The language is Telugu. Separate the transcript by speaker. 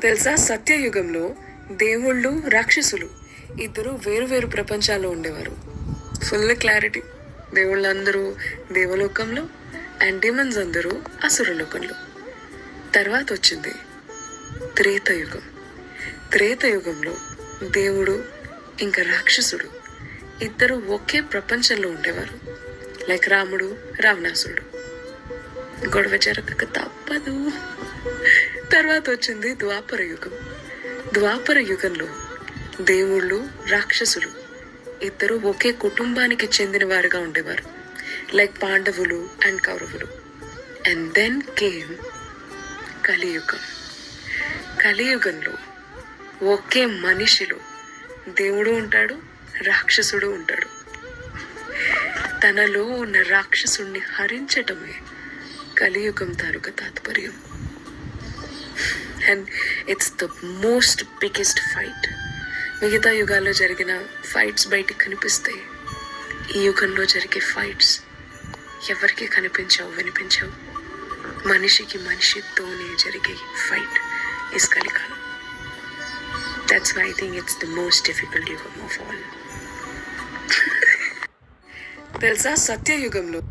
Speaker 1: తెలుసా, సత్యయుగంలో దేవుళ్ళు రాక్షసులు ఇద్దరు వేరు వేరు ప్రపంచాల్లో ఉండేవారు. Full clarity. దేవుళ్ళందరూ దేవలోకంలో అండ్ డిమన్స్ అందరూ అసురలోకంలో. తర్వాత వచ్చింది త్రేతయుగం. త్రేతయుగంలో దేవుడు ఇంకా రాక్షసుడు ఇద్దరు ఒకే ప్రపంచంలో ఉండేవారు. లైక్ రాముడు రావణాసురుడు. గొడవ జరగక తప్పదు. తర్వాత వచ్చింది ద్వాపర యుగం. ద్వాపర యుగంలో దేవుళ్ళు రాక్షసులు ఇద్దరు ఒకే కుటుంబానికి చెందిన వారుగా ఉండేవారు. లైక్ పాండవులు అండ్ కౌరవులు. అండ్ దెన్ కేమ్ కలియుగం. కలియుగంలో ఒకే మనిషిలో దేవుడు ఉంటాడు, రాక్షసుడు ఉంటాడు. తనలో ఉన్న రాక్షసుడిని హరించటమే కలియుగం తాలూకా తాత్పర్యం. And it's the most biggest fight. మిగతా యుగాల్లో జరిగిన ఫైట్స్ బయటికి కనిపిస్తాయి. ఈ యుగంలో జరిగే ఫైట్స్ ఎవరికి కనిపించవు, వినిపించవు. మనిషికి మనిషితోనే జరిగే ఫైట్ ఇస్ కలికాలం. That's why I think it's the most difficult యుగం ఆఫ్ ఆల్. తెలుసా, సత్యయుగంలో